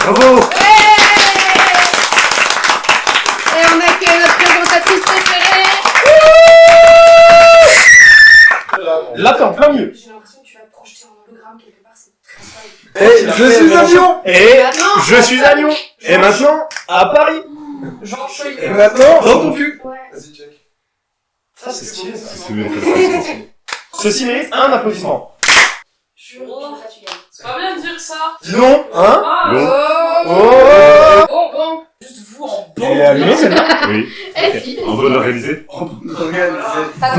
Bravo. Et on accueille notre présentatrice préférée. Là, t'es en plein milieu. J'ai l'impression que tu vas te projeter en hologramme quelque part, c'est très Et je suis à Lyon. Et je suis à Lyon. Et maintenant, à Paris. Et maintenant, dans ton cul. Ouais. Vas-y, check. Ça, c'est stylé, ça. C'est bien fait. Ceci mérite un applaudissement. Je là, tu gagnes. C'est pas bien de dire ça. Dis donc, hein? Ah, Oh. bon. Juste vous en bon. Elle est allumée, celle-là? Oui. Elle file. On doit la réaliser. Attends,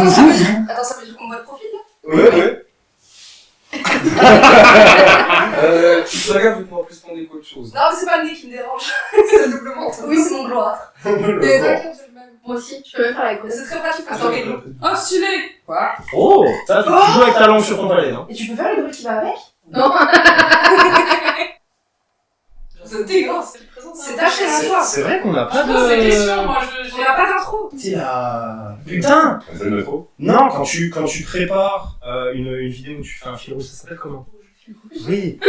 ça veut dire qu'on voit le profil là? Ouais. Fais gaffe de pouvoir plus prendre quoi de chose. Non, mais c'est pas le nez qui me dérange. C'est doublement. Oui, c'est mon gloire. Mais t'inquiète, j'ai le même. Moi aussi, je peux même faire la grosse. C'est très pratique pour t'organiser. Oh, stylé. Quoi? Oh, ça, tu joues avec ta langue sur ton palais, non? Et tu peux faire le bruit qui va avec? Non. C'est dégueulasse. C'est taché à toi. C'est vrai qu'on n'a pas Pose des questions, de... moi On n'a pas d'intro. C'est la... Putain. C'est le métro. Non, quand tu prépares une vidéo où tu fais un fil rouge, ça s'appelle comment? Oui.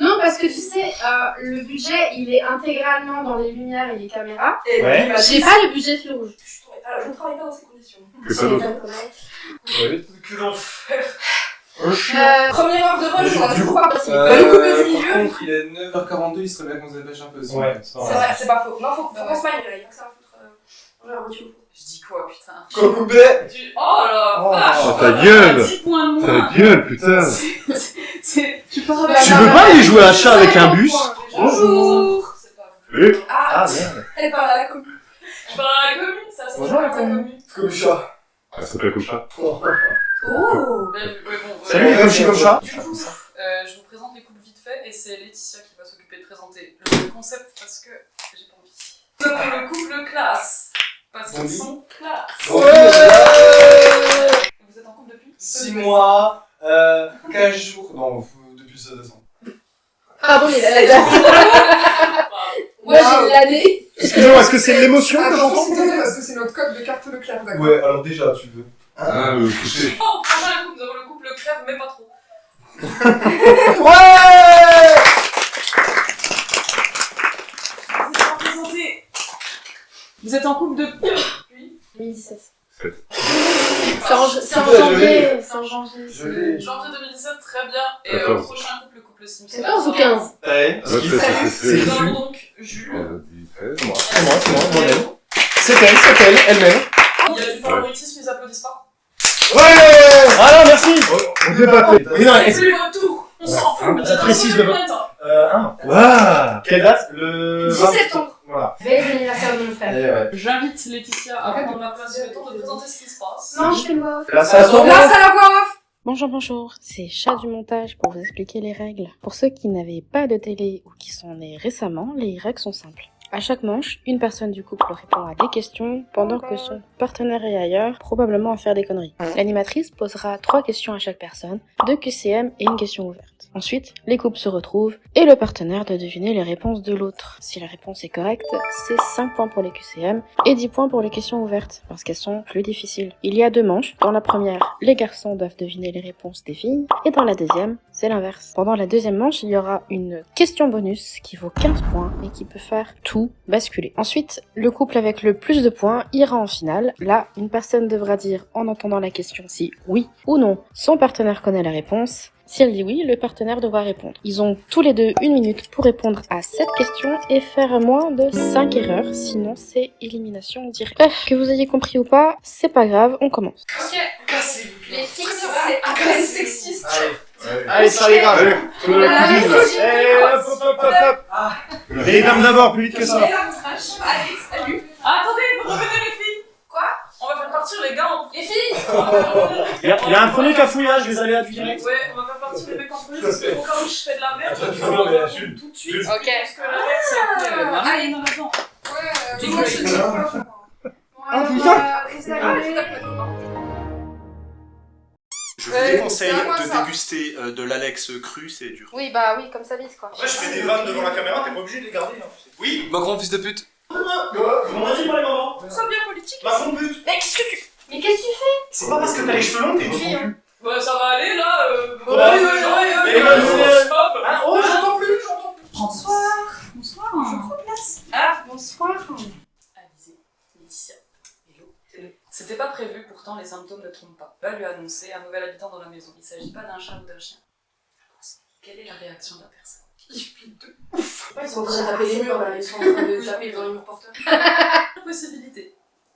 Non, parce que tu sais, le budget, il est intégralement dans les lumières et les caméras. Et Ouais. J'ai pas le budget fil rouge. Je ne travaille pas dans ces conditions. Que ça d'autre. Que l'enfer. Première heure de rush, on a toujours pas passé. Par Le couple du milieu. contre, il est 9h42, il serait bien qu'on se dépêche un peu aussi. Ouais, C'est vrai, c'est pas faux. Non, faut qu'on se maille là, il y a que ça à foutre. On va retuer. Je dis quoi, putain? Cocoubet. Oh la vache. Oh, ta gueule. 10 points de Ta moins. gueule, putain. Tu pars Tu veux pas aller jouer à chat avec un bus? Bonjour. C'est pas vrai. Et Ah, merde. elle parle à la commune. Je parle à la commune, ça Bonjour, la s'appelle commune. Comme chat. elle s'appelle comme ça. Oh. Salut, comme chat, comme chat. Du coup, je vous présente les couples vite fait et c'est Laetitia qui va s'occuper de présenter le concept parce que j'ai pas envie. Donc le couple classe. Parce qu'ils sont classe. Vous êtes en couple depuis 6 mois, 15 jours. Non, depuis le 16 décembre. Ah bon, il est la date. Moi, j'ai l'année. Excusez-moi, est-ce que c'est l'émotion que Attention, j'entends? s'il te plaît, parce que c'est notre code de carte Leclerc, d'accord? Ouais, alors déjà, tu veux. Ah, cliché. Oh, prochain couple, nous avons le couple crève, mais pas trop. Ouais. Vous êtes en couple depuis 2017. 7. C'est en janvier. C'est en janvier. Je l'ai. janvier 2017, très bien. Et 14. prochain couple, le couple Sims. 14 ou 15? Ouais. Nous Fou. avons donc Jules. C'est moi, moi-même. C'est elle, elle-même. Il y a du favoritisme, ils applaudissent pas. Ouais. Ah non, merci. On débattait. Oui, non, C'est votre tour. On s'en fout. Ça précise le vote. temps. Waouh. Quelle date? Le 10 septembre. Voilà. Veille d'anniversaire de mon frère. Ouais. J'invite Laetitia à prendre la place le temps de présenter ce qui se passe. Non, je fais le voix off. Là, ça sort. Grâce à la voix off. Bonjour, c'est Chat du montage pour vous expliquer les règles. Pour ceux qui n'avaient pas de télé ou qui sont nés récemment, les règles sont simples. À chaque manche, une personne du couple répond à des questions pendant que son partenaire est ailleurs, probablement à faire des conneries. L'animatrice posera 3 questions à chaque personne, 2 QCM et une question ouverte. Ensuite, les couples se retrouvent et le partenaire doit deviner les réponses de l'autre. Si la réponse est correcte, c'est 5 points pour les QCM et 10 points pour les questions ouvertes, parce qu'elles sont plus difficiles. Il y a 2 manches. Dans la première, les garçons doivent deviner les réponses des filles, et dans la deuxième, c'est l'inverse. Pendant la deuxième manche, il y aura une question bonus qui vaut 15 points et qui peut faire tout basculer. Ensuite, le couple avec le plus de points ira en finale. Là, une personne devra dire en entendant la question si oui ou non son partenaire connaît la réponse. Si elle dit oui, le partenaire devra répondre. Ils ont tous les deux 1 minute pour répondre à cette question et faire moins de 5 erreurs, sinon c'est élimination directe. Bref, que vous ayez compris ou pas, c'est pas grave, on commence. Ok. Cassez-vous. Les filles, C'est agressif sexiste. Allez, ça ira. Allez, tout le Ah, monde mais c'est Hop, hop, hop, hop. Les dames d'abord, plus vite que ça. Allez, salut. Attendez, vous revenez les filles. Quoi? On va faire partir les gars en... Les filles. Il y a un premier cafouillage, les aléas du direct. Ouais, on va faire partir les mecs en premier parce que au cas où je fais de la merde, Attends, je non, mais vais Jules, tout de suite. Jules. Ok. Parce que la merde, c'est après. Allez. Non, attends. Ouais, moi, je te Ah, putain. Je vous déconseille de déguster de l'Alex cru, c'est dur. Oui, bah oui, comme ça vise quoi. Après, je fais des vannes devant la caméra, t'es pas obligé de les garder. Oui. Ma grand fils de pute. On a dit pas les moments. Ça devient politique. Ma fond pute. Mais qu'est-ce que tu... Mais qu'est-ce que tu fais? C'est pas parce que t'as les cheveux longs, t'es une fille. Hein. Ouais, ça va aller là. Ouais, ouais, ouais, ouais, ouais, ouais, ouais. stop. Oh, j'entends plus, j'entends symptômes ne trompent pas. Va lui annoncer un nouvel habitant dans la maison. Il ne s'agit pas d'un chat ou d'un chien. Quelle est la réaction de la personne? Il flippe de... Ils sont en train de taper les murs là, ils sont en train de taper dans les murs porteurs. Possibilité.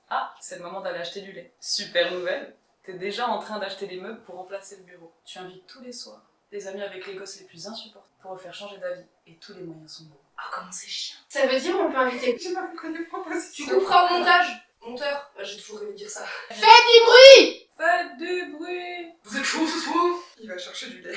Ah, c'est le moment d'aller acheter du lait. Super nouvelle. T'es déjà en train d'acheter les meubles pour remplacer le bureau. Tu invites tous les soirs des amis avec les gosses les plus insupportables pour eux faire changer d'avis. Et tous les moyens sont bons. Ah, comment c'est chiant. Ça veut dire on peut inviter. Je ne connais pas Tu couperas au montage. Monteur. J'ai toujours rêvé de dire ça. Faites du bruit. Faites du bruit. Vous êtes chaud ce soir? Il va chercher du lait.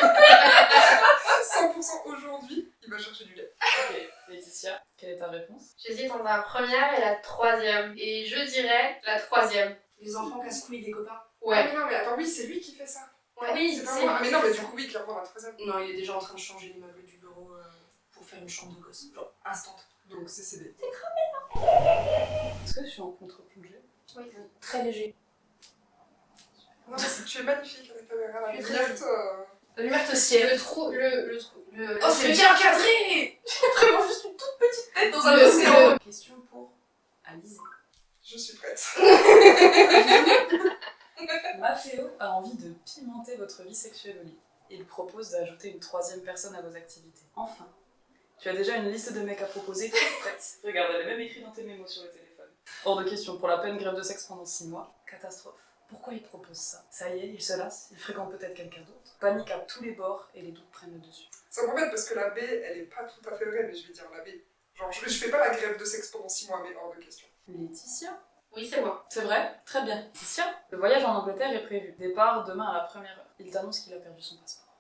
100% aujourd'hui, il va chercher du lait. Ok, Laetitia, quelle est ta réponse? J'hésite entre la première et la troisième. Et je dirais la troisième. Les enfants casse-couilles des copains. Ouais. Ah mais non, mais attends, oui, c'est lui qui fait ça. Ouais. Oui, C'est pas moi. Ah mais non, mais du coup, oui, clairement, la troisième. Non, il est déjà en train de changer les meubles du bureau pour faire une chambre de gosse. Genre, instant. Donc c'est CB. Est-ce que je suis en contre-plongée? Oui. Très léger. Non, mais tu es magnifique avec ta mère. La Je suis lumière, La lumière te sied. Le trou. Oh, c'est bien cadré. Vraiment juste une toute petite tête dans un Le- océan. Question pour Alizé. Je suis prête. Mathéo a envie de pimenter votre vie sexuelle au lit. Il propose d'ajouter une troisième personne à vos activités. Enfin, tu as déjà une liste de mecs à proposer toute prête. Regarde, elle est même écrite dans tes mémos sur le téléphone. Hors de question, pour la peine, grève de sexe pendant 6 mois. Catastrophe. Pourquoi il propose ça? Ça y est, il se lasse, il fréquente peut-être quelqu'un d'autre. Panique à tous les bords et les doutes prennent le dessus. Ça m'embête parce que la B, elle est pas tout à fait vraie, mais je vais dire la B. Genre, je fais pas la grève de sexe pendant 6 mois, mais hors de question. Laetitia? Oui, c'est moi. C'est vrai? Très bien. Laetitia, le voyage en Angleterre est prévu. Départ demain à la première heure. Il t'annonce qu'il a perdu son passeport.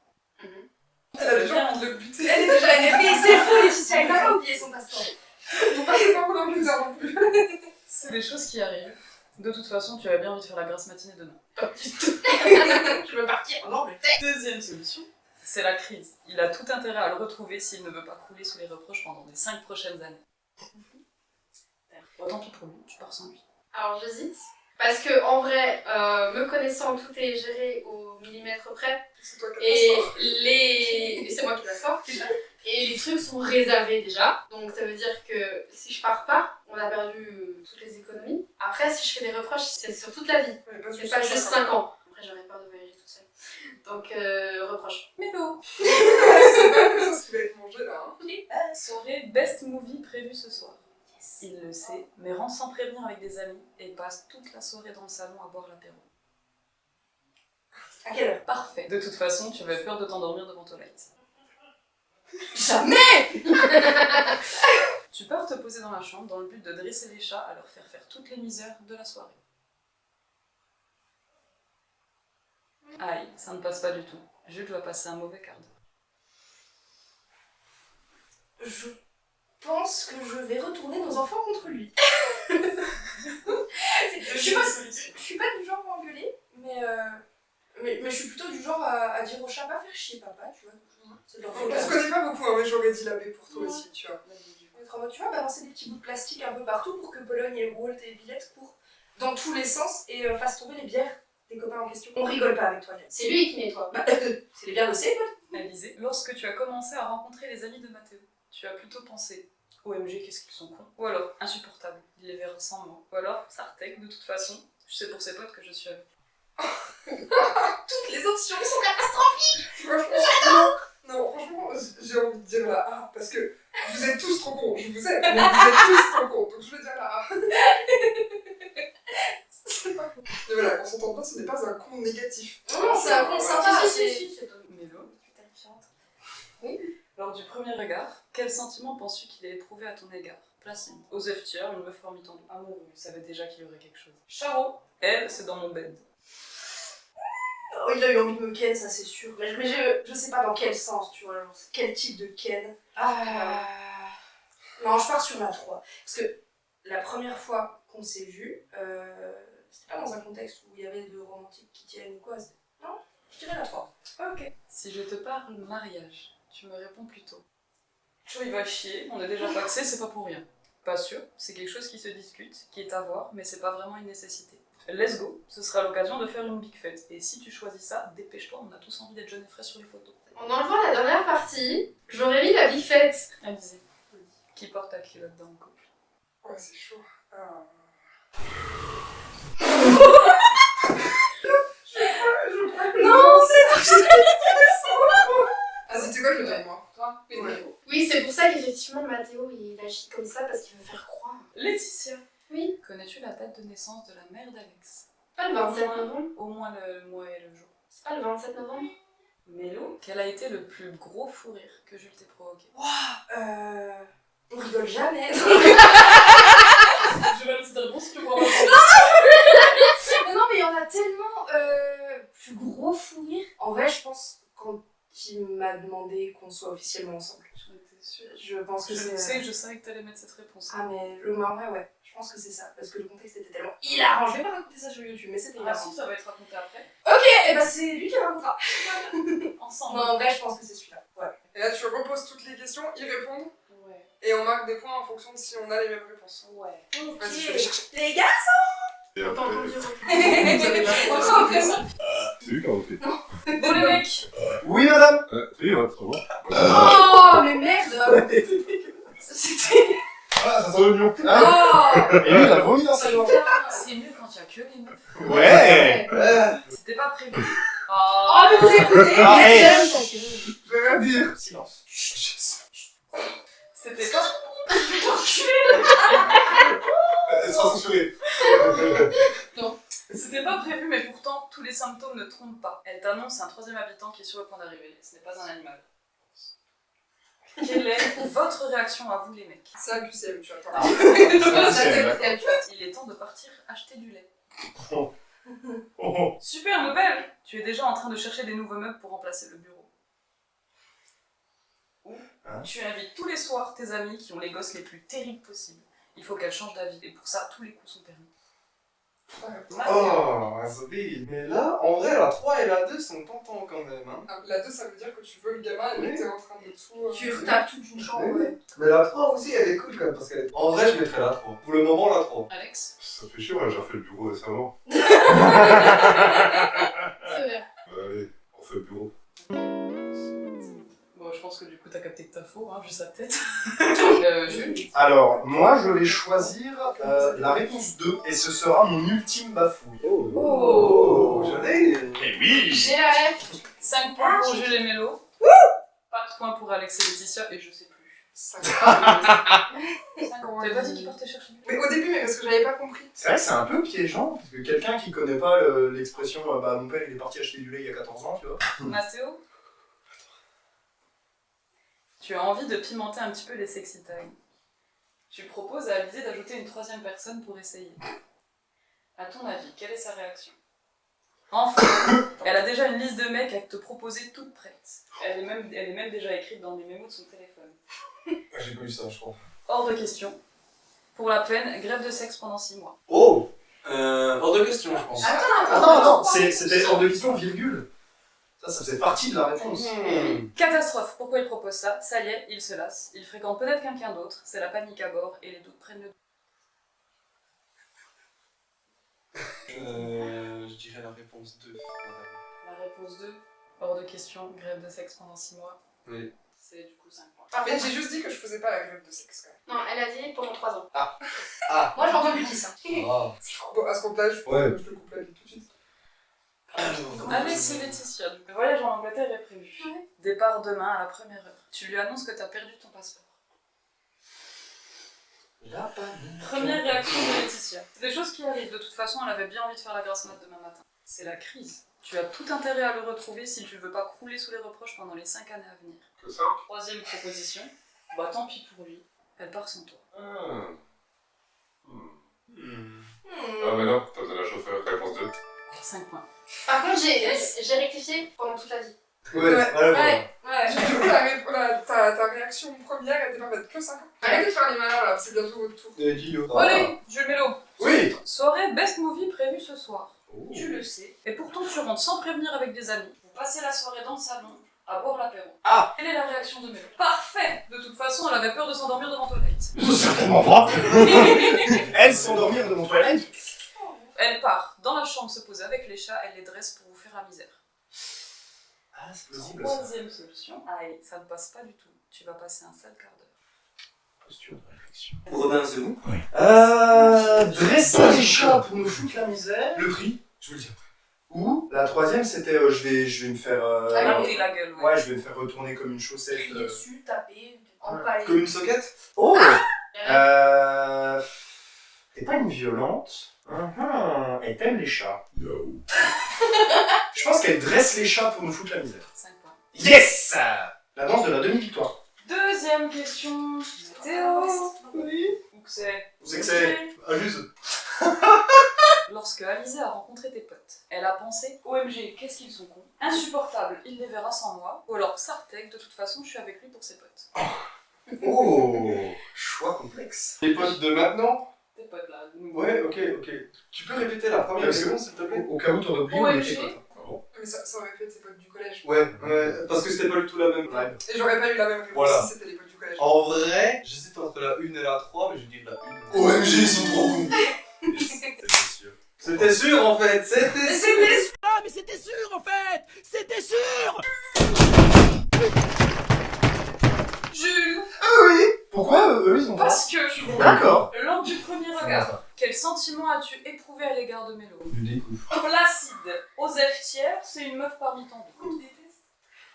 Elle a déjà envie de le buter. Elle est déjà énervée, c'est fou, Laetitia, elle n'a pas oublié son passeport. Faut pas faire en Angleterre non plus. C'est des choses qui arrivent. De toute façon, tu avais bien envie de faire la grasse matinée demain. Je veux partir en Angleterre. Deuxième solution, c'est la crise. Il a tout intérêt à le retrouver s'il ne veut pas crouler sous les reproches pendant les 5 prochaines années. Tant pis pour lui, tu pars sans lui. Alors j'hésite. Parce que en vrai, me connaissant, tout est géré au millimètre près. C'est toi qui as Et le passeport. et c'est moi qui passe déjà. Et les trucs sont réservés déjà. Donc ça veut dire que si je pars pas, on a perdu toutes les économies. Après, si je fais des reproches, c'est sur toute la vie. Ouais, C'est pas juste 5 ans. Après, j'aurais peur de voyager toute seule. Donc, reproche. Mélo. C'est pas que ça ce qui va être mangé là. Hein. Soirée Best Movie prévue ce soir. Il le sait, mais rentre sans prévenir avec des amis et passe toute la soirée dans le salon à boire l'apéro. À quelle heure? Parfait. De toute façon, tu avais peur de t'endormir devant Twilight. Jamais. Tu pars te poser dans la chambre dans le but de dresser les chats à leur faire toutes les misères de la soirée. Aïe, ça ne passe pas du tout. Jules va passer un mauvais quart d'heure. Je pense que je vais retourner nos enfants contre lui. je suis pas du genre à engueuler, mais je suis plutôt du genre à dire au chat va faire chier papa, tu vois. C'est de leur On se connaît pas beaucoup, hein, mais j'aurais dit la B pour toi aussi, tu vois. Être en mode, tu vois, balancer des petits bouts de plastique un peu partout pour que Pologne et Walt et Billette courent dans tous les sens et fassent tomber les bières des copains en question. On rigole pas avec toi, Yann. C'est lui qui nettoie. Bah, c'est les bières de C, quoi. Alizé, lorsque tu as commencé à rencontrer les amis de Mathéo, tu as plutôt pensé OMG, qu'est-ce qu'ils sont cons. Ou alors, insupportable, il les verra sans moi. Ou alors, Sartek, de toute façon, je sais pour ses potes que je suis avec. Toutes les options sont catastrophiques. Franchement, non, franchement, j'ai envie de dire la A, parce que vous êtes tous trop cons, je vous aime, mais vous êtes tous trop cons, donc je vais dire la A. C'est pas con. Mais voilà, qu'on s'entende pas, ce n'est pas un con négatif. Non, c'est un con sympa. Mélo, lors du premier regard, quel sentiment penses-tu qu'il ait éprouvé à ton égard? Placide. Osef Tier, une meuf parmi tant d'autres. Amoureux, il savait déjà qu'il y aurait quelque chose. Charo, elle, c'est dans mon bed. Oh, il a eu envie de me ken, ça c'est sûr. Mais je sais pas dans quel sens, tu vois, genre, quel type de ken. Non, je pars sur la 3. Parce que la première fois qu'on s'est vus, c'était pas dans un contexte où il y avait de romantiques qui tiennent ou quoi. Non, je dirais la 3. Ok. Si je te parle mariage, tu me réponds plutôt. Chaud, il va chier, on est déjà paxé, c'est pas pour rien. Pas sûr, c'est quelque chose qui se discute, qui est à voir, mais c'est pas vraiment une nécessité. Let's go, ce sera l'occasion de faire une big fête. Et si tu choisis ça, dépêche-toi, on a tous envie d'être jeunes et frais sur les photos. En enlevant la dernière partie, j'aurais mis la big fête. Alizé, qui porte ta culotte dans le couple? Ouais, c'est chaud. comme moi. Toi, Oui, Mélo. Oui, c'est pour ça qu'effectivement Mathéo il agit comme ça parce qu'il veut faire croire. Laetitia. Oui. Connais-tu la date de naissance de la mère d'Alex? Pas le 27 novembre. Au moins le mois et le jour. C'est pas le 27 novembre. Mélo, quel a été le plus gros fou rire que Jules t'ait provoqué? On rigole jamais. Je valide cette réponse si tu crois pas. Non, mais il y en a tellement plus gros fou rire. En vrai, je pense quand il m'a demandé qu'on soit officiellement ensemble. J'en étais sûre. Je pense que c'est. Je savais que t'allais mettre cette réponse. Ah, mais en vrai, ouais. Je pense que c'est ça. Parce que le contexte était tellement hilarant. Je vais pas raconter ça sur YouTube, mais c'était Ah hilarant. si, ça va être raconté après. Et bah, c'est lui qui racontera. Ensemble. Non, en vrai, je pense que c'est celui-là. Ouais. Et là, tu reposes toutes les questions, ils répondent, Ouais. et on marque des points en fonction de si on a les mêmes réponses. Ouais. Vas-y, je vais les chercher. Les gars, Et T'as après, entendu. Vous avez pas Encore après ça. c'est lui qui a refait. Bon les mecs, Oui, madame. Oui, ouais, très bien. Oh, mais merde. C'était. Ah, ça sent l'oignon. Oh. Et lui, il a vomi dans sa langue. c'est mieux quand il y a que les meufs. Ouais. C'était pas prévu. Oh, mais vous écoutez. Ah, hey. J'aime. Je vais rien dire. Silence. C'était pas... Elle sera censurée. C'était pas prévu, mais pourtant, tous les symptômes ne trompent pas. Elle t'annonce un troisième habitant qui est sur le point d'arriver. Ce n'est pas un animal. Quelle est votre réaction à vous, les mecs? C'est un QCM, tu attends. Il est temps de partir acheter du lait. Oh. Oh. Super nouvelle! Tu es déjà en train de chercher des nouveaux meubles pour remplacer le bureau. Ou Hein? tu invites tous les soirs tes amis qui ont les gosses les plus terribles possibles. Il faut qu'elles changent d'avis, et pour ça, tous les coups sont permis. Oh, Azobi. Mais là, en vrai, la 3 et la 2 sont tentants quand même. Hein. Ah, la 2, ça veut dire que tu veux le gamin et que t'es en train de tout... Tu retapes toute une chambre, ouais. Mais la 3 aussi, elle est cool quand même. Parce qu'elle est... En vrai, je mettrais la 3. Pour le moment, la 3. Alex? Ça fait chier, on a déjà fait le bureau récemment. C'est vrai. Allez, on fait le bureau. Bon, je pense que du coup, t'as capté que t'as faux, hein, vu sa tête. Jules? Alors, moi, je vais choisir la réponse 2 et ce sera mon ultime bafouille. Oh. Je l'ai. Eh oui. GAF. 5 points pour Jules et Mélo. Pas de points pour Alex et Laetitia, et je sais plus. 5 T'avais pas dit qu'il partait chercher du lait? Mais au début, mais parce que j'avais pas compris. C'est vrai que c'est un peu piégeant, parce que quelqu'un qui connaît pas l'expression bah, mon père il est parti acheter du lait il y a 14 ans, tu vois. Mathéo? Tu as envie de pimenter un petit peu les sexy time. Tu proposes à Alizé d'ajouter une troisième personne pour essayer. À ton avis, quelle est sa réaction? Enfin, elle a déjà une liste de mecs à te proposer toute prête. Elle est même déjà écrite dans les mémos de son téléphone. J'ai pas eu ça, je crois. Hors de question. Pour la peine, grève de sexe pendant 6 mois. Oh hors de question, je pense. Attends, c'était hors de question, virgule. Ça faisait partie de la réponse. Catastrophe, pourquoi il propose ça? Ça y est, il se lasse. Il fréquente peut-être quelqu'un d'autre, c'est la panique à bord et les doutes prennent le... Je dirais la réponse 2, madame. La réponse 2, hors de question, grève de sexe pendant 6 mois. Oui. C'est du coup 5 points. Mais j'ai juste dit que je faisais pas la grève de sexe, quand même. Non, elle a dit pendant 3 ans. Moi, j'ai entendu 10. Hein. Ah. Bon, à ce moment-là, je te coupe la vie tout de suite. Alex et Laetitia, le voyage en Angleterre est prévu. Départ demain à la première heure. Tu lui annonces que t'as perdu ton passeport. Première réaction de Laetitia. C'est des choses qui arrivent. De toute façon, elle avait bien envie de faire la grasse mat demain matin. C'est la crise. Tu as tout intérêt à le retrouver si tu veux pas crouler sous les reproches pendant les 5 années à venir. Que ça? Troisième proposition. Bah tant pis pour lui. Elle part sans toi. Ah. Ah, mais non, t'as besoin d'un chauffeur. Réponse 2. 5 points. Par contre, j'ai rectifié pendant toute la vie. Ouais. Ouais. Du coup, ta réaction première, elle était pas faite que 5 ans. Arrêtez de faire les malins là, c'est bientôt votre tour. Allez, Jules Mélo. Oui. Soirée Best Movie prévue ce soir. Oh. Tu le sais. Et pourtant, tu rentres sans prévenir avec des amis. Vous passez la soirée dans le salon, à boire l'apéro. Ah. Quelle est la réaction de Mélo? Parfait. De toute façon, elle avait peur de s'endormir devant Twilight. Certainement pas. Elle s'endormir devant toilette. Elle part dans la chambre se poser avec les chats, elle les dresse pour vous faire la misère. Ah, c'est possible ça. Troisième solution, aïe, ça ne passe pas du tout. Tu vas passer un sale quart d'heure. Posture de réflexion. Rodin, c'est où? Dresser les chats pour nous foutre la misère. Le prix? Je vous le dis après. Ou La troisième, c'était je vais me faire... Monter la gueule, Ouais, je vais me faire retourner comme une chaussette. Crier dessus, taper, empaler. Comme une soquette. Oh T'es pas une violente. Et t'aimes les chats. Je pense qu'elle dresse les chats pour nous foutre la misère. 5 points. Yes. La danse de la demi-victoire. Deuxième question. Théo. Oui. Où que c'est? C'est que c'est amuse. Lorsque Alizée a rencontré tes potes, elle a pensé OMG, qu'est-ce qu'ils sont cons. Insupportable, il les verra sans moi. Ou alors Sartek, de toute façon, je suis avec lui pour ses potes. Oh, choix complexe. Les potes de maintenant. Tes potes là. Ouais, ok. Tu peux répéter la première Parce que- seconde, s'il te plaît? Au cas où t'aurais oublié, on OMG. était potes. Mais ça aurait pu être ses potes du collège. Ouais, parce que c'était pas du tout la même vibe. Et j'aurais pas eu la même réponse Voilà. si c'était les potes du collège. En vrai, j'hésite entre la 1 et la 3, mais je vais dire la 1. OMG, ils sont trop cons. C'était sûr. C'était sûr en fait, c'était sûr. Ah, mais c'était sûr en fait! C'était sûr! Jules. Pourquoi eux, ils ont pas? Parce que, D'accord. lors du premier regard, quel sentiment as-tu éprouvé à l'égard de Mélo? Du découvre. Placide, Osef Thiers, c'est une meuf parmi tant d'autres.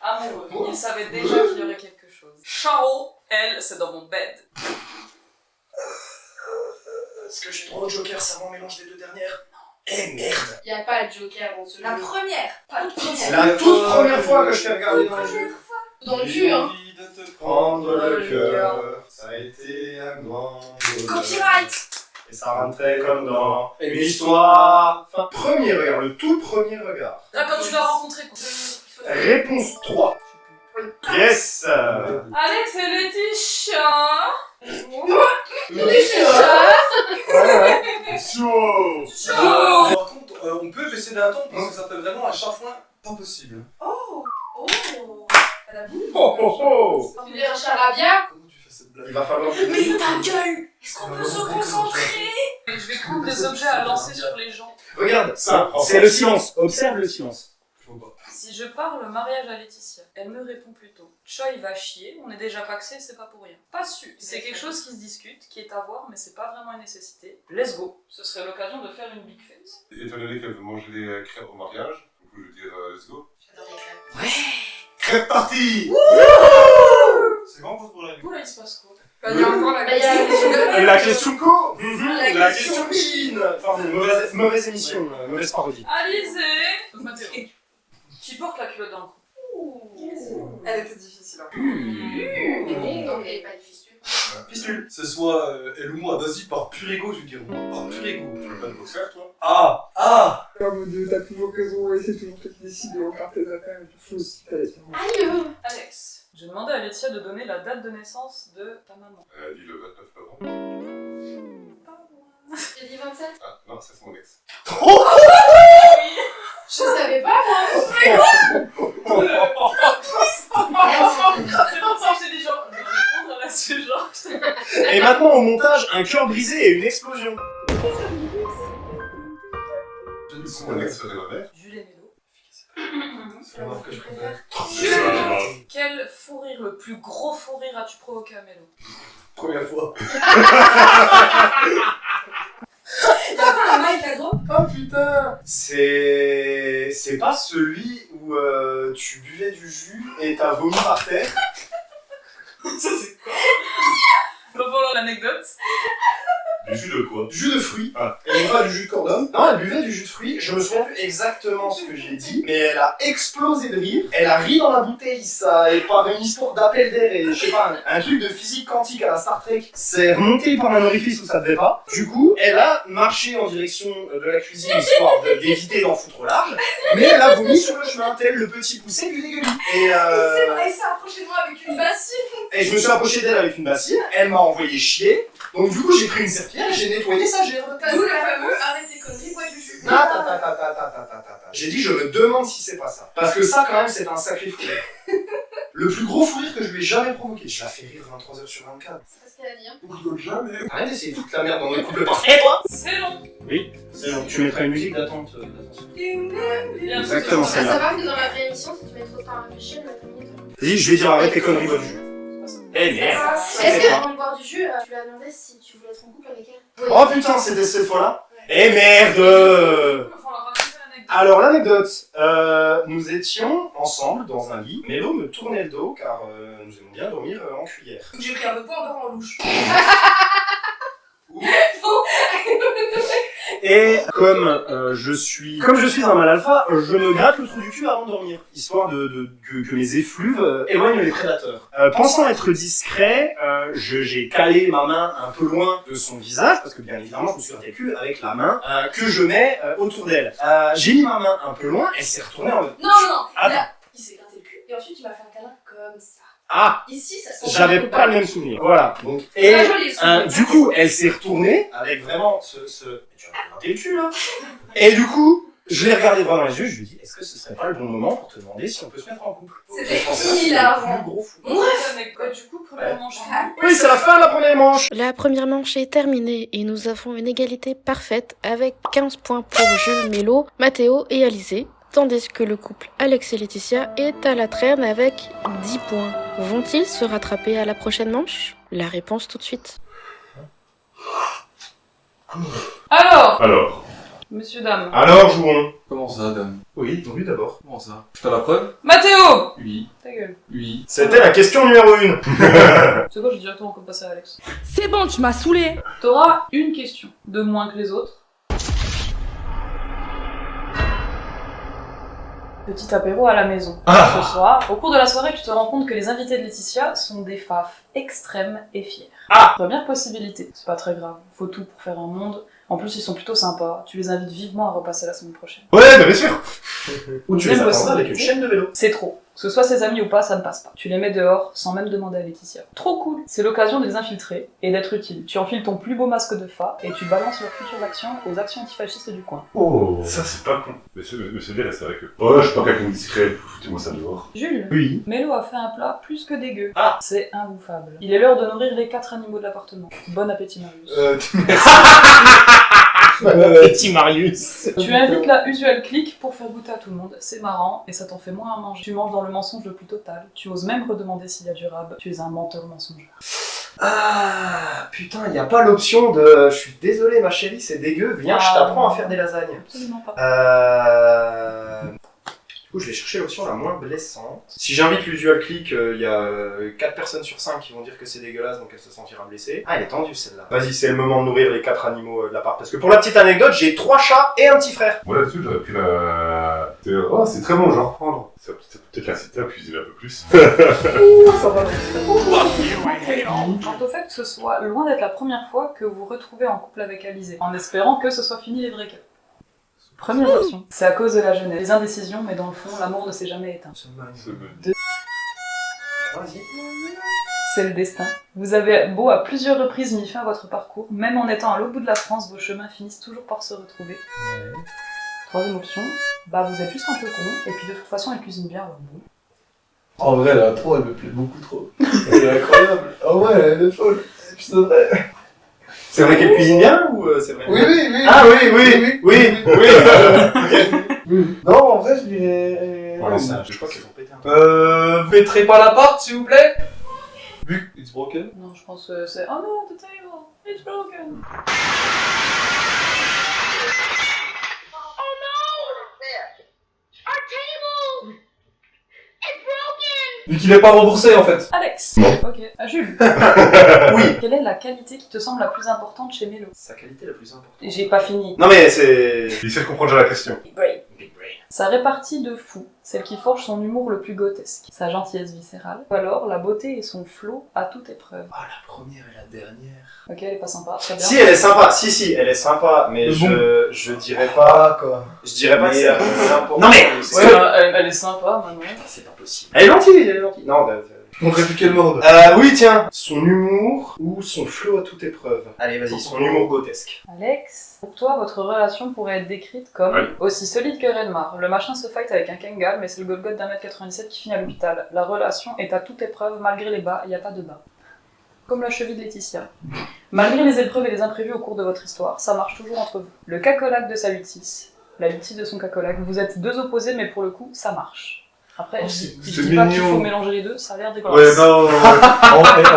Amoureux, il savait déjà qu'il y aurait quelque chose. Charo, elle, c'est dans mon bed. Est-ce que j'ai droit au Joker? Ça m'en mélange les deux dernières. Eh merde. Il n'y a pas de Joker dans ce jeu. La première, pas le premier. C'est la toute première fois que je t'ai regardé dans les yeux. Dans le cul, hein. J'ai envie de te Prendre le cœur, ça a été un grand bonheur. Copyright. Et ça rentrait comme dans une histoire. Enfin, premier regard, le tout premier regard. Là, quand tu l'as rencontré, Réponse 3. Yes. Alex et Laetitia. Ouais. Chaud. Par contre, on peut baisser d'un ton parce que ça fait vraiment un chafouin pas possible. Oh. Elle a vu. Oh. Tu veux dire un charabia? Comment tu fais cette blague? Il va falloir que... Mais ta gueule. Est-ce qu'on peut se concentrer? Je vais prendre des objets à lancer sur les gens. Regarde, ça, c'est le silence. Observe le silence. Je vois pas. Si je parle mariage à Laetitia, elle me répond plutôt Choi va chier, on est déjà paxé, c'est pas pour rien. Pas su, c'est quelque chose qui se discute, qui est à voir, mais c'est pas vraiment une nécessité. Let's go, ce serait l'occasion de faire une big fête. Étant donné qu'elle veut manger des crêpes au mariage, du coup je veux dire let's go. J'adore les crêpes. Crêpe party. C'est grand pour la vie. Oula, il se passe quoi? Bah, il y a encore la Bah, il y a- question. La question co. La question question chine. Pardon, mauvaise émission, mauvaise parodie. Alizé Mathéo. Qui porte la culotte dans le cou? Elle était difficile. Hein. Non, elle est pas difficile. Fistule. C'est soit elle ou moi, vas-y, par pur ego, je veux dire. Par pur ego. Tu veux pas de boxer toi? Ah. Comme de t'as toujours raison, et c'est toujours toi qui décides, et encore tes affaires, et tout faut aussi fallait faire. Aïe. Alex, j'ai demandé à Laetitia de donner la date de naissance de ta maman. Elle a dit le 29 novembre. J'ai dit 27. Ah non, ça c'est mon ex. Je savais pas, moi. C'est pour ça que j'ai dit genre, je vais répondre à ce genre. Et maintenant au montage, un cœur brisé et une explosion. Je ne Du sais coup mon ex serait ma mère. Jules et Mélo. C'est la meuf que je préfère. Quel fou rire, le plus gros fou rire as-tu provoqué à Mélo? Première fois. Y'a pas un mic à drop? Oh putain. C'est pas celui où tu buvais du jus et t'as vomi par terre. Ça c'est quoi? Va falloir l'anecdote. Du jus de quoi? Jus de fruits. Ah. Et non pas du jus de cordon. Non, elle buvait du jus de fruits. Je me souviens plus exactement ce que j'ai dit, mais elle a explosé de rire. Elle a ri dans la bouteille, ça, et par une histoire d'appel d'air et je sais pas, un truc de physique quantique à la Star Trek. C'est remonté par un orifice où ça devait pas. Du coup, elle a marché en direction de la cuisine histoire d'éviter d'en foutre large, mais elle a vomi sur le chemin, tel le petit poussé du dégueulis. Et C'est vrai, il s'est approché de moi avec une bassine. et je me suis approché d'elle avec une bassine, elle m'a envoyé chier, donc du coup j'ai pris une serpillère et j'ai nettoyé sa gerbe. D'où le fameux arrête tes conneries, bois du jus. J'ai dit je me demande si c'est pas ça. Parce que ça quand même c'est un sacré fou rire. Le plus gros fou rire que je lui ai jamais provoqué. Je la fais rire 23h sur 24. C'est pas ce qu'elle a dit, hein. On rigole jamais. Arrête d'essayer de foutre la merde dans le couple parfait toi. C'est long. Oui, c'est long. Tu mettras une musique d'attente. Bien Exactement, À celle-là. savoir que dans la vraie émission, si tu mets trop de temps à réfléchir, elle va te minute. Vas-y, je vais dire arrête tes conneries bois du jus. Eh merde. Est-ce que avant de boire du jus, tu lui as demandé si tu voulais être en couple avec elle? Oh putain, c'était cette fois-là. Eh merde. Il va falloir raconter l'anecdote. Alors l'anecdote, nous étions ensemble dans un lit. Mélo me tournait le dos car nous aimons bien dormir en cuillère. J'ai pris un peu de poids encore en louche. Et comme je suis un mâle alpha, je me gratte le trou du cul avant de dormir, histoire que mes effluves éloignent les prédateurs. Pensant être discret, j'ai calé ma main un peu loin de son visage, parce que bien évidemment je me suis gratté le cul avec la main que je mets autour d'elle. J'ai mis ma main un peu loin, elle s'est retournée en mode... Non, Attends. là, il s'est gratté le cul et ensuite il m'a fait un câlin comme ça. Ah, ici, ça sent j'avais pas le même souvenir. Voilà. Donc, et du coup, elle s'est retournée avec vraiment ce... Tu vas me gratter le cul là. Et du coup, je l'ai regardé droit dans les yeux, je lui ai dit, est-ce que ce serait pas le bon moment pour te demander si on peut se mettre en couple? C'était hilarant. Bref, du coup, première manche. Oui, c'est la fin de la première manche. La première manche est terminée et nous avons une égalité parfaite avec 15 points pour Jules, Mélo, Mathéo et Alizé. Tandis que le couple Alex et Laetitia est à la traîne avec 10 points. Vont-ils se rattraper à la prochaine manche? La réponse tout de suite. Alors, monsieur, dame. Alors, jouons. Comment ça, dame? Oui, lui d'abord. Comment ça? T'as la preuve? Mathéo! Oui. Ta gueule. Oui. C'était la question numéro 1. C'est quoi, je dis directement qu'on peut passer à Alex. C'est bon, tu m'as saoulé. T'auras une question, de moins que les autres. Petit apéro à la maison. Ce soir, au cours de la soirée, tu te rends compte que les invités de Laetitia sont des fafs extrêmes et fiers. Première possibilité, c'est pas très grave, faut tout pour faire un monde. En plus, ils sont plutôt sympas, tu les invites vivement à repasser la semaine prochaine. Ouais, bien sûr. Ou tu les Deuxième attendras avec une possibilité, chaîne de vélo. C'est trop. Que ce soit ses amis ou pas, ça ne passe pas. Tu les mets dehors sans même demander à Laetitia. Trop cool. C'est l'occasion de les infiltrer et d'être utile. Tu enfiles ton plus beau masque de fa et tu balances leurs futures actions aux actions antifascistes du coin. Oh, Ça, c'est pas con. mais c'est bien, c'est vrai que. Oh, je suis pas quelqu'un de discret, foutez-moi ça dehors. Jules, Oui. Mélo a fait un plat plus que dégueu. C'est imbouffable. Il est l'heure de nourrir les 4 animaux de l'appartement. Bon appétit, Marius. Petit Marius. Tu invites la usual clique pour faire goûter à tout le monde. C'est marrant et ça t'en fait moins à manger. Tu manges dans le mensonge le plus total. Tu oses même redemander s'il y a du rab. Tu es un menteur mensongeur. Ah, putain, y a pas l'option de... Je suis désolé, ma chérie, c'est dégueu. Viens, je t'apprends à faire des lasagnes. Absolument pas. Du coup, je vais chercher l'option la moins blessante. Si j'invite l'usual click, il y a 4 personnes sur 5 qui vont dire que c'est dégueulasse, donc elle se sentira blessée. Ah, elle est tendue celle-là. Vas-y, c'est le moment de nourrir les 4 animaux de l'appart. Parce que pour la petite anecdote, j'ai 3 chats et un petit frère. Moi là-dessus, j'aurais pris la. Oh, c'est très bon, je vais en reprendre. Ça peut peut-être l'inciter à cuisiner un peu plus. Quant au fait que ce soit loin d'être la première fois que vous vous retrouvez en couple avec Alizé, en espérant que ce soit fini les vrais cas. Première option, c'est à cause de la jeunesse, les indécisions, mais dans le fond, l'amour ne s'est jamais éteint. Vas-y. C'est le destin. Vous avez beau à plusieurs reprises mis fin à votre parcours, même en étant à l'autre bout de la France, vos chemins finissent toujours par se retrouver. Troisième option, bah vous êtes juste un peu con, et puis de toute façon elle cuisine bien, alors bon. En vrai, la 3, elle me plaît beaucoup trop. Elle est incroyable. En vrai, elle est folle. C'est vrai. C'est vrai qu'elle cuisine bien ou c'est vrai? Oui, oui, oui. Ah oui. Non, en vrai, je dirais... Ouais, je crois qu'ils ont pété un peu. Mettrez pas l'appart, s'il vous plaît. Vu que it's broken. Non, je pense que c'est... Oh non, the table, it's broken. Vu qu'il est pas remboursé, en fait. Alex. Non. Ok. Jules. Oui. Quelle est la qualité qui te semble la plus importante chez Mélo? Sa qualité la plus importante. J'ai pas fini. Non mais c'est... Il essaie de comprendre déjà la question. Big brain. Sa répartie de fou, celle qui forge son humour le plus grotesque, sa gentillesse viscérale, ou alors la beauté et son flot à toute épreuve. Ah, la première et la dernière. Ok, elle est pas sympa, très bien. Si, elle est sympa. Si, elle est sympa, mais je dirais pas... quoi. Je dirais pas que c'est la plus importante. Non mais elle est sympa, maintenant. C'est pas possible. Elle est gentille. Non, On aurait pu quel mode? oui, tiens. Son humour ou son flow à toute épreuve. Allez, vas-y, son humour grotesque. Alex, pour toi, votre relation pourrait être décrite comme Oui. aussi solide que Renmar. Le machin se fight avec un Kengal, mais c'est le Golgoth d'1m97 qui finit à l'hôpital. La relation est à toute épreuve, malgré les bas, il n'y a pas de bas. Comme la cheville de Laetitia. Malgré les épreuves et les imprévus au cours de votre histoire, ça marche toujours entre vous. Le cacolac de sa Lutis, la Lutis de son cacolac, vous êtes deux opposés, mais pour le coup, ça marche. Après, Oh, je c'est dis pas qu'il mignon. faut mélanger les deux, ça a l'air Ouais, dégueulasse. non.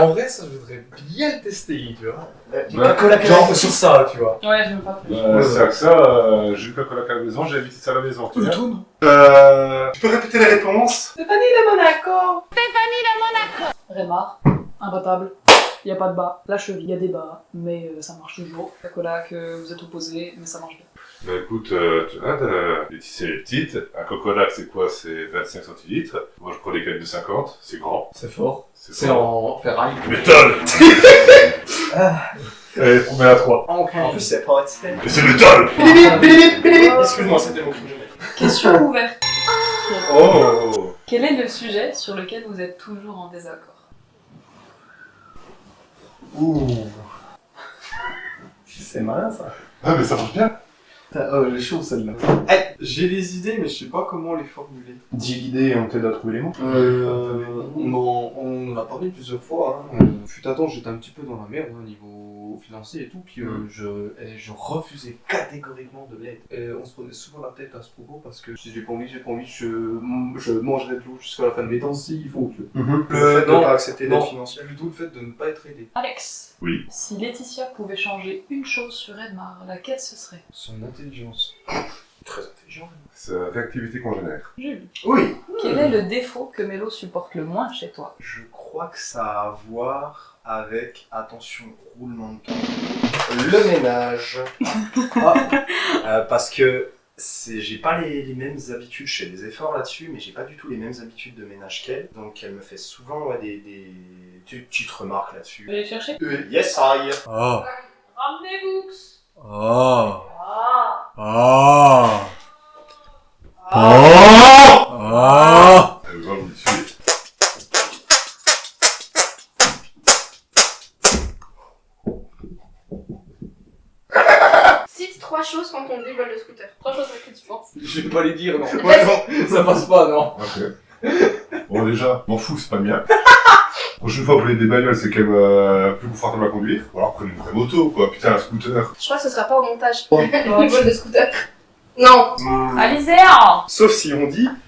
En vrai, ça, je voudrais bien le tester, tu vois. Bah, Genre sur ça, tu vois. Ouais, je n'aime pas plus. C'est avec ça, j'ai eu Coca-Cola à la maison, j'ai invité ça à la maison. Tu vois. Tout, non. Tu peux répéter les réponses? Stéphanie de Monaco. Rémar, imbattable. Il n'y a pas de bas. La cheville, il y a des bas, mais ça marche toujours. Coca-Cola que vous êtes opposés, mais ça marche bien. Bah écoute, tu vois, Laetitia elle est petite, un Coca-Cola c'est quoi? C'est 25 centilitres. Moi je prends des canettes de 50, c'est grand. C'est fort. C'est C'est fort. en ferraille. Métal. Allez, on met à 3. En plus, c'est pas Mais c'est métal. Excuse-moi, c'était mon film. Question ouverte. Oh. Quel est le sujet sur lequel vous êtes toujours en désaccord? Ouh. C'est malin ça. Ah mais ça marche bien. Oh, elle est chaud celle-là. J'ai des idées, mais je sais pas comment les formuler. Dis l'idée et on t'aide à trouver les mots. On en a parlé plusieurs fois. Hein. Fut un temps, j'étais un petit peu dans la merde au niveau financier et tout, puis je refusais catégoriquement de l'aide. Et on se prenait souvent la tête à ce propos parce que si j'ai pas envie, je mangerai de l'eau jusqu'à la fin de mes temps s'il faut. Le fait de ne pas accepter d'aide financière. Plutôt le fait de ne pas être aidé. Alex. Oui. Si Laetitia pouvait changer une chose sur Edmar, laquelle ce serait? Son intelligence. Très intelligent. Sa réactivité congénère. Jules. Oui. Quel est le défaut que Mélo supporte le moins chez toi? Je crois que ça a à voir avec, attention, roulement de tambour, le ménage. Parce que j'ai pas les mêmes habitudes, je fais des efforts là-dessus, mais j'ai pas du tout les mêmes habitudes de ménage qu'elle. Donc elle me fait souvent des petites remarques là-dessus. Vous allez chercher? Yes, I. Oh. Ramenez-vous. Oh. Ah. Oh. Oh. Elle va me tuer. Cite 3 choses quand on dit vol de scooter. 3 choses à que tu penses. Je vais pas les dire, non. Ouais, non, Ça passe pas, non. Ok. Bon déjà, m'en fous, c'est pas bien. Prochaine fois, vous voulez des bagnoles, c'est quand même plus confortable à conduire. Ou alors prenez une vraie moto, quoi. Putain, un scooter. Je crois que ce sera pas au montage. Le vol de scooter. Non. Alizéa. Sauf si on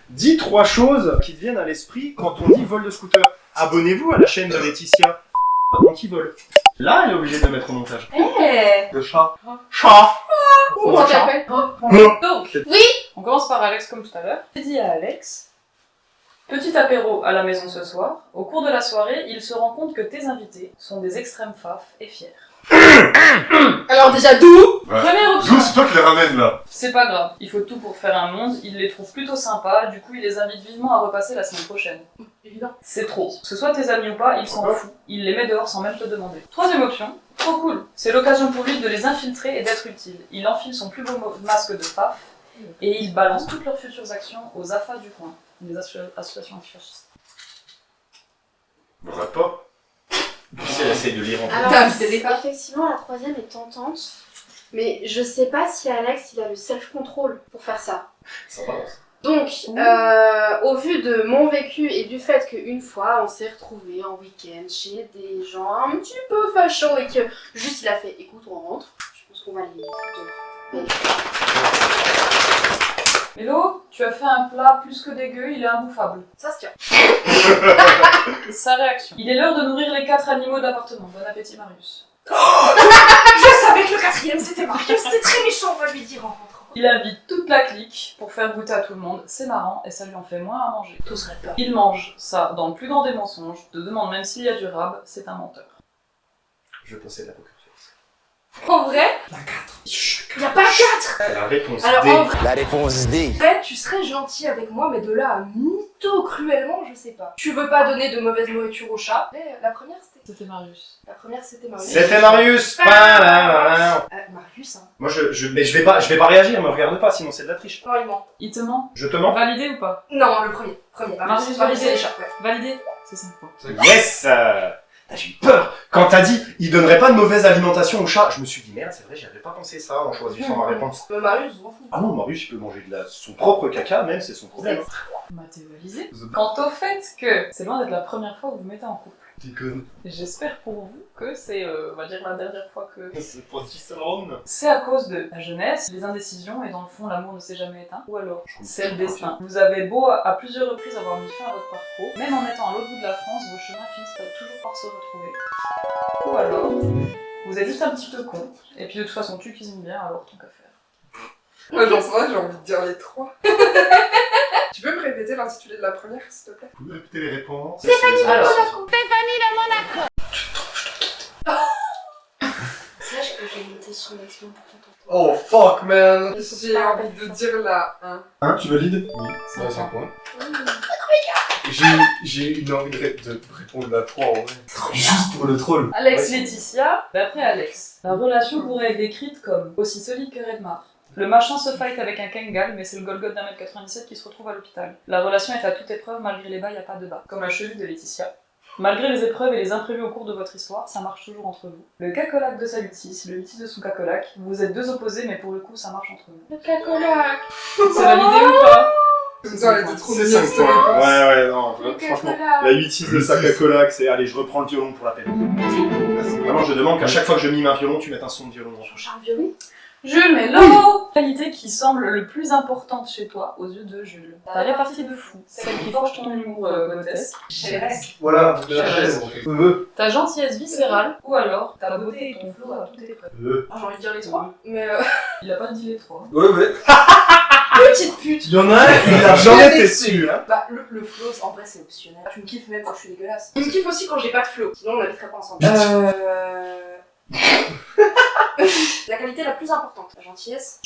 dit 3 choses qui te viennent à l'esprit quand on dit vol de scooter. Abonnez-vous à la chaîne de Laetitia. Anti-vol. Là, elle est obligée de le mettre au montage. Eh. Le chat. Chat. Comment t'appelles? Donc, Oui. on commence par Alex comme tout à l'heure. J'ai dit à Alex, petit apéro à la maison ce soir. Au cours de la soirée, il se rend compte que tes invités sont des extrêmes faf et fiers. Alors déjà d'où? Première option. D'où c'est toi qui les ramènes là? C'est pas grave, il faut tout pour faire un monde, il les trouve plutôt sympas, du coup il les invite vivement à repasser la semaine prochaine. Évident. C'est trop. Que ce soit tes amis ou pas, il s'en fout. Il les met dehors sans même te demander. Troisième option, trop cool. C'est l'occasion pour lui de les infiltrer et d'être utile. Il enfile son plus beau masque de faf et il balance toutes leurs futures actions aux AFA du coin, les associations antifascistes. On rate pas. Si elle essaye de lire en Alors, T'as des effectivement, la troisième est tentante. Mais je sais pas si Alex il a le self-control pour faire ça. Ça balance. Donc, au vu de mon vécu et du fait qu'une fois on s'est retrouvés en week-end chez des gens un petit peu fachos et que juste il a fait écoute, on rentre, je pense qu'on va les dehors. Mélo, tu as fait un plat plus que dégueu, il est imbouffable. Ça se tient. Sa réaction. Il est l'heure de nourrir les 4 animaux d'appartement. Bon appétit, Marius. Je savais que le quatrième c'était Marius, c'était très méchant, on va lui dire en rentrant. Il invite toute la clique pour faire goûter à tout le monde. C'est marrant et ça lui en fait moins à manger. Tout serait peur. Il mange ça dans le plus grand des mensonges. Te demande même s'il y a du rab, c'est un menteur. Je possède la poker face. En vrai, La 4. y a pas 4. La réponse Alors D. en vrai, La réponse D. tu serais gentil avec moi, mais de là à mytho cruellement, je sais pas. Tu veux pas donner de mauvaise nourriture au chat. Mais la première C'était Marius. c'était Marius. C'était Marius. Marius, hein. Moi mais je vais pas réagir, me regarde pas, sinon c'est de la triche. Non, il ment. Il te ment. Je te mens. Validé ou pas? Non, le premier. Marius, Marius, validé. c'est les chats, ouais. Validé. C'est 5 points. Yes. J'ai eu peur. Quand t'as dit il donnerait pas de mauvaise alimentation au chat, je me suis dit merde, c'est vrai, j'y avais pas pensé ça en choisissant ma réponse. Marius, on s'en fout. Ah non, Marius il peut manger son propre caca, même c'est son problème. Mathéo validé. Quant au fait que c'est loin d'être la première fois que vous vous mettez en couple. Petit con. J'espère pour vous que c'est, on va dire, la dernière fois que... C'est pour Cicérone. C'est à cause de la jeunesse, les indécisions, et dans le fond, l'amour ne s'est jamais éteint. Ou alors, c'est le destin. Vous avez beau à plusieurs reprises avoir mis fin à votre parcours, même en étant à l'autre bout de la France, vos chemins finissent toujours par se retrouver. Ou alors, vous êtes juste un petit peu con, et puis de toute façon, tu cuisines bien, alors tant qu'à faire. Moi, j'en sais rien, j'ai envie de dire les 3. Tu peux me répéter l'intitulé de la première, s'il te plaît? Vous pouvez répéter les réponses? Stéphanie de Alors. Monaco. Stéphanie de Monaco. Sache que j'ai noté son action pour t'entendre. Oh fuck man. J'ai envie de dire la 1. Hein, tu valides? Oui, C'est 5 points. Mmh. J'ai une envie de répondre à 3 en vrai. Juste pour le troll. Alex Laetitia, d'après Alex, la relation pourrait être décrite comme aussi solide que Redmar. Le machin se fight avec un Kengal, mais c'est le Golgoth d'1m97 qui se retrouve à l'hôpital. La relation est à toute épreuve, malgré les bas, y a pas de bas. Comme la cheville de Laetitia. Malgré les épreuves et les imprévus au cours de votre histoire, ça marche toujours entre vous. Le cacolac de sa Lutis, le Lutis de son cacolac, vous êtes deux opposés, mais pour le coup, ça marche entre vous. Le cacolac. C'est validé ou pas? Putain, elle était trop C'est mignonne, 5 cette points. réponse. Ouais, non, Le franchement. cacolac. La 8-6 de Sacacolac, c'est allez, je reprends le violon pour la peine. Vraiment, je demande qu'à chaque fois que je mime un violon, tu mettes un son de violon. Jean-Charles Violet. Jules, mais l'eau qualité qui semble le plus importante chez toi, aux yeux de Jules. Ta répartie de fou, celle qui forge ton humour grotesque. Voilà, de la chaise. Ta gentillesse viscérale, ou alors ta beauté et ton flow à toute épreuve. J'ai envie de dire les 3, mais Il a pas dit les 3. Ouais. petite pute. Il y en a un, il a J'en jamais étais été sûr, hein. Bah, le flow, en vrai, c'est optionnel. Tu me kiffes même quand je suis dégueulasse. Tu me kiffes aussi quand j'ai pas de flow. Sinon, on n'habiterait pas ensemble. La qualité la plus importante. La gentillesse.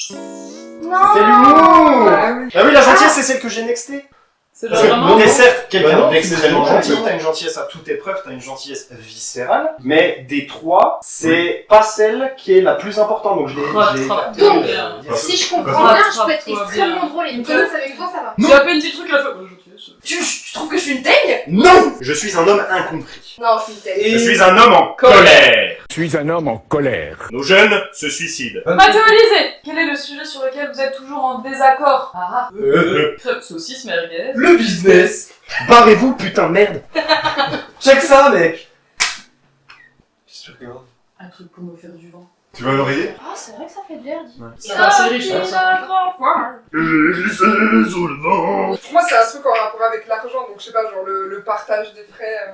Non. C'est l'humour. Ah oui, la gentillesse, c'est celle que j'ai nextée. C'est Parce genre que vraiment... t'es certes quelqu'un Bah non, d'extrêmement c'est gentil, gentil. t'as une gentillesse à toute épreuve, t'as une gentillesse viscérale, mais des 3, c'est pas celle qui est la plus importante, donc je l'ai... Donc, si je comprends bien, je peux être Rattrape-toi extrêmement bien. drôle et une connasse avec toi, ça va. J'ai appelé un petit truc la fois. Tu trouves que je suis une teigne? Non. Je suis un homme incompris. Non, je suis une teigne. Je suis un homme en colère. Je suis un homme en colère. Nos jeunes se suicident. Mathieu Élysée, quel est le sujet sur lequel vous êtes toujours en désaccord? Ah, crêpes, saucisses, merguez. Le business. Barrez-vous, putain de merde. Check ça, mec. Qu'est-ce que tu regardes? Un truc pour me faire du vent. Tu vas l'oreiller? Ah, c'est vrai que ça fait de l'air, dis. C'est pas assez riche, ça. J'ai glissé sous le vent. Moi, c'est un truc en rapport avec l'argent, donc je sais pas, genre le partage des frais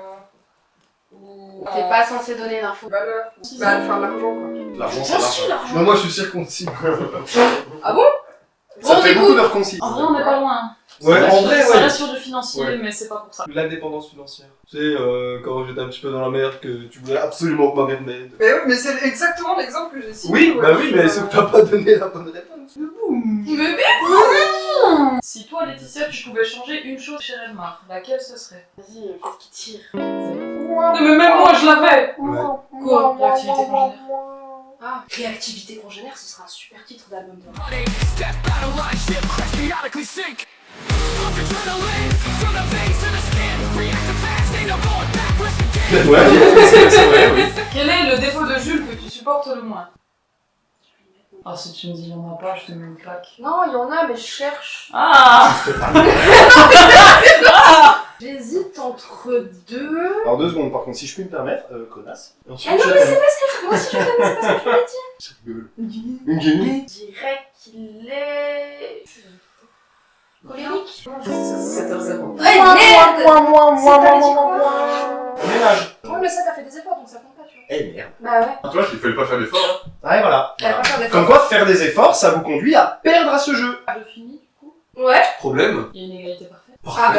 ou. T'es pas censé donner d'infos. Valeur. Bah, enfin, l'argent quoi. L'argent, Bien ça sûr, marche. l'argent. Non, moi je suis circoncis. Ah bon? Ça Bon, fait du beaucoup coup, d'heures concis. En vrai, on n'est pas loin. Ouais, en vrai, Ça ouais. reste sur du financier, Ouais. mais c'est pas pour ça. L'indépendance financière. Tu sais, quand j'étais un petit peu dans la merde, que tu voulais absolument que ma mère m'aide. Mais oui, mais c'est exactement l'exemple que j'ai cité. Oui, ouais. bah oui, mais c'est que t'as pas donné la bonne réponse. Si toi, Laetitia, tu pouvais changer une chose chez Redmar, laquelle ce serait? Vas-y, qu'est-ce qui tire? Non, mais même moi, je l'avais! Quoi? L'activité congénère. Ah, réactivité congénère, ce sera un super titre d'album de rap. Step out of line, ship crash, periodically sink. Pump adrenaline from the base to the skin. React to fast, ain't no going back, risk again. Ouais, c'est vrai, oui. Quel est le défaut de Jules que tu supportes le moins? Ah, si tu me dis il y en a pas, je te mets une claque. Non, il y en a, mais je cherche. Ah! J'hésite entre deux. Alors 2 secondes, par contre, si je puis me permettre, connasse. Et ensuite, Ah non, je mais t'aime. c'est pas ce que moi aussi je connais, c'est pas ce que je voulais dire. Je rigole. Je dirais qu'il est. Colérique. 7h0. Ouais, merde. C'est Ménage. Ouais, mais ça, t'as fait des efforts, donc ça compte pas, tu vois. Eh merde. Bah ouais. Toi, il fallait pas faire d'effort. Ouais, voilà. Elle va pas faire d'efforts. Comme quoi, faire des efforts, ça vous conduit à perdre à ce jeu. Je finis, du coup. Ouais. Problème. Il y a une égalité parfaite. Ah,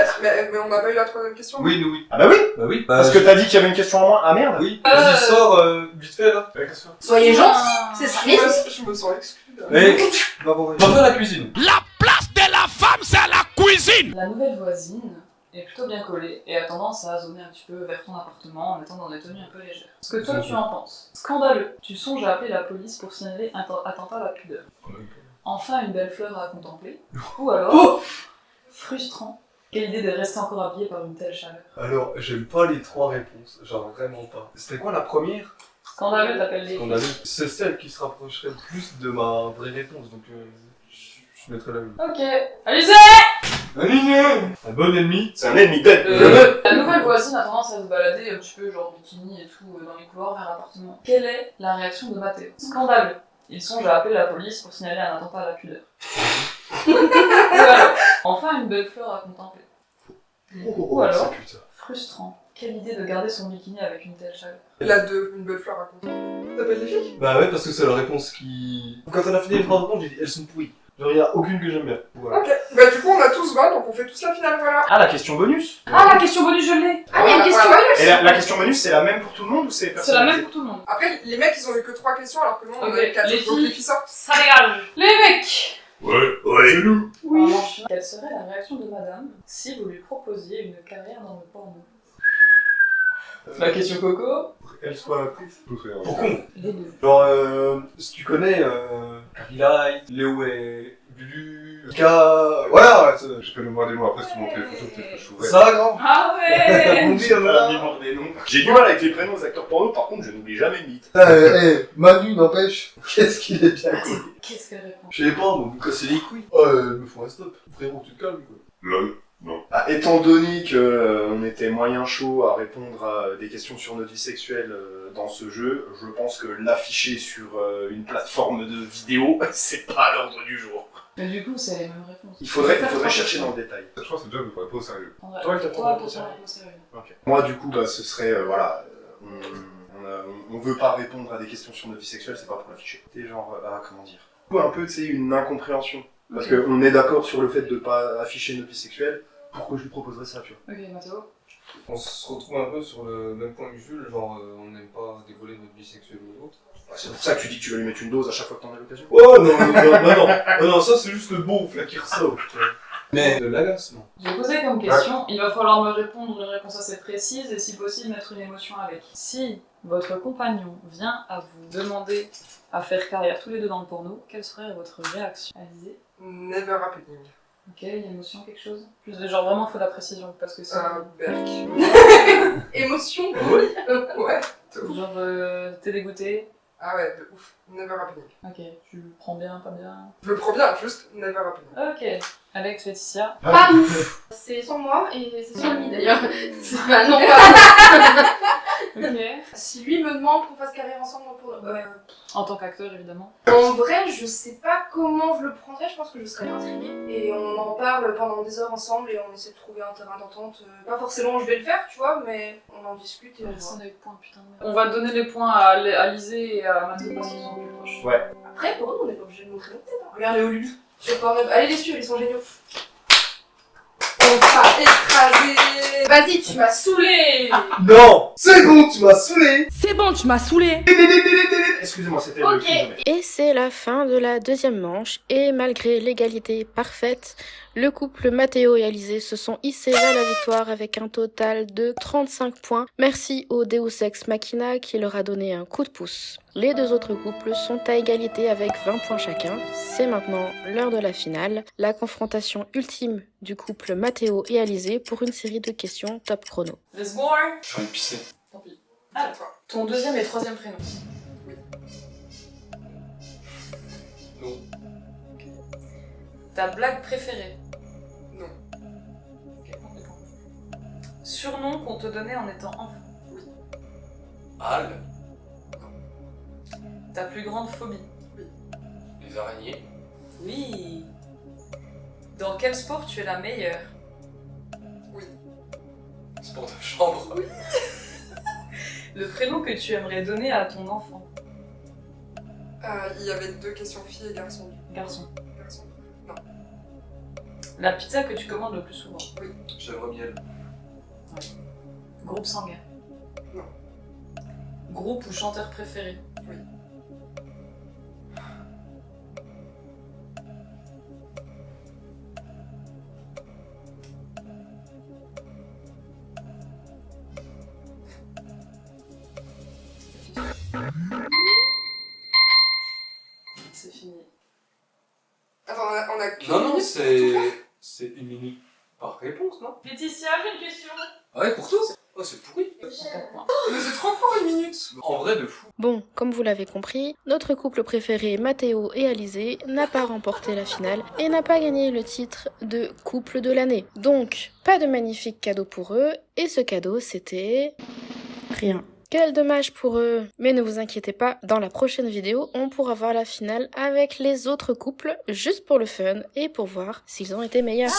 mais on n'a pas eu la troisième question? Oui, nous oui. Ah bah oui. Bah oui. Parce que t'as dit qu'il y avait une question en moins. Ah merde. Oui. Vas-y, sors vite fait là. Soyez gentils, Ah. c'est ça. Je me sens exclu. là. Eh, va faire la cuisine. La place de la femme, c'est la cuisine. La nouvelle voisine est plutôt bien collée et a tendance à zoner un petit peu vers ton appartement en étant dans des tenues un peu légères. Ce que toi tu en penses. Scandaleux. Tu songes à appeler la police pour signaler un attentat à la pudeur. Enfin une belle fleur à contempler. Ou alors, frustrant. Quelle idée de rester encore habillé par une telle chaleur. Alors, j'aime pas les 3 réponses, genre vraiment pas. C'était quoi la première? Scandaleux t'appelles les... Scandaleux. C'est celle qui se rapprocherait le plus de ma vraie réponse, donc je mettrais la 8. Ok, Alizé! Un bon ennemi. C'est un ennemi dead. La nouvelle voisine a tendance à se balader un petit peu genre bikini et tout dans les couloirs vers l'appartement. Quelle est la réaction de Mathéo? Scandaleux. Il songe à appeler la police pour signaler un attentat à la pudeur. Ou alors, enfin une belle fleur à contempler. Ou alors, frustrant. Quelle idée de garder son bikini avec une telle chaleur. Une belle fleur à contempler. T'appelles les filles? Bah ouais, parce que c'est la réponse qui... Quand on a fini les 3 réponses, j'ai dit elles sont pourries. Genre, il y a aucune que j'aime bien. Voilà. Ok, bah du coup on a tous 20, donc on fait tous la finale, voilà. Ah, la question bonus. Ah, la question bonus, je l'ai. Ah, il y a une question bonus. Et la question bonus, c'est la même pour tout le monde ou c'est C'est la personnalisé? même pour tout le monde. Après, les mecs ils ont eu que 3 questions alors que nous on en a eu Ok, 4. les Donc filles. les filles sortent. Ça dégage. Les mecs. Ouais, c'est nous. Oui. Quelle serait la réaction de madame si vous lui proposiez une carrière dans le porno? La question coco. Elle soit actrice. Tout fait, Pour con. Les deux. Genre, si tu connais Carly, Léo et Lulu, Ika, voilà, Je peux le voir des mots après, si tu montres les photos, peut-être que je trouverai. ça, grand. Ah ouais. On dit, Pas la mémoire des noms. J'ai du mal avec les prénoms des acteurs porno, par contre, je n'oublie jamais le mythe. Manu, n'empêche, qu'est-ce qu'il est bien connu. Qu'est-ce qu'elle répond? Je sais pas, vous me cassez les couilles. Ils me font un stop. Frérot, tu te calmes, quoi. Lol. Non. Ah, étant donné que on était moyen chaud à répondre à des questions sur notre vie sexuelle dans ce jeu, je pense que l'afficher sur une plateforme de vidéo, c'est pas à l'ordre du jour. Mais du coup, c'est les mêmes réponses. Il faudrait chercher dans le détail. Je pense que c'est déjà, vous ne pas au sérieux. Toi, elle te prend pour au sérieux. Ok. Moi, du coup, bah, ce serait, voilà, on veut pas répondre à des questions sur notre vie sexuelle, c'est pas pour l'afficher. C'est genre, comment dire, un peu, tu sais, une incompréhension. Parce qu'on est d'accord sur le fait de pas afficher notre vie sexuelle, pourquoi je lui proposerais ça, tu vois? Ok, Mathéo. On se retrouve un peu sur le même point que Jules, genre on n'aime pas dévoiler notre vie sexuelle ou autre. C'est pour ça que tu dis que tu vas lui mettre une dose à chaque fois que t'en as l'occasion. Oh non, ça c'est juste le beauf là qui ressort. Mais de l'agacement. J'ai posé comme question, il va falloir me répondre une réponse assez précise et si possible mettre une émotion avec. Si votre compagnon vient à vous demander à faire carrière tous les deux dans le porno, quelle serait votre réaction? Alizé? Never happening. Ok, une émotion, quelque chose? Plus de genre vraiment faut de la précision parce que c'est... Berk. Émotion. Ouais. Genre t'es dégoûté? Ah ouais, de ouf. Never happening. Ok, tu le prends bien, pas bien? Je le prends bien, juste never happening. Ok. Alex, Laetitia? Pas ouf. C'est sur moi et c'est sur lui d'ailleurs. Bah non, pas Ok. Si lui me demande qu'on fasse carrière ensemble pour En tant qu'acteur, évidemment. En vrai, je sais pas comment je le prendrais, je pense que je serais intriguée. Et on en parle pendant des heures ensemble et on essaie de trouver un terrain d'entente. Pas forcément je vais le faire, tu vois, mais on en discute et on voit. Personne n'a eu de points, putain de merde. On va donner les points à Lisée et à Mathieu parce qu'ils sont plus proches. Ouais. Après, pour nous, on n'est pas obligé de montrer notre tête. Hein. Regardez au Lulu. Sur Pornhub. Allez les suivre, ils sont géniaux. On t'a écrasé. Vas-y, tu m'as saoulé. Non, c'est bon, tu m'as saoulé. C'est bon, tu m'as saoulé. Excusez-moi, c'était Ok. le plus jamais. Et c'est la fin de la deuxième manche, et malgré l'égalité parfaite, le couple Mathéo et Alizé se sont hissés vers la victoire avec un total de 35 points. Merci au Deus Ex Machina qui leur a donné un coup de pouce. Les deux autres couples sont à égalité avec 20 points chacun. C'est maintenant l'heure de la finale, la confrontation ultime du couple Mathéo et Alizé pour une série de questions top chrono. Let's go! Je suis pisser. Tant pis. Alors, ton deuxième et troisième prénom? Non. Ta blague préférée? Non. Ok, prends des points. Surnom qu'on te donnait en étant enfant? Al, Ta plus grande phobie? les araignées. Oui. Dans quel sport tu es la meilleure? Sport de chambre. Oui. Le prénom que tu aimerais donner à ton enfant? Il y avait 2 questions filles et garçons. Garçon. Garçon. Non. La pizza que tu commandes le plus souvent? Chèvre miel. Groupe sanguin? Non. Groupe ou chanteur préféré? Oui. C'est fini. Attends, on a qu'une Non, non, minute pour tout faire c'est une minute par réponse, non? Laetitia, j'ai une question. Ah ouais, pour tous. Oh, c'est pourri. Quatre points. Mais c'est trop court une minute. suite. En vrai, de fou. Bon, comme vous l'avez compris, notre couple préféré Mathéo et Alizé n'a pas remporté la finale et n'a pas gagné le titre de couple de l'année. Donc, pas de magnifique cadeau pour eux, et ce cadeau c'était... rien. Quel dommage pour eux. Mais ne vous inquiétez pas, dans la prochaine vidéo, on pourra voir la finale avec les autres couples, juste pour le fun et pour voir s'ils ont été meilleurs.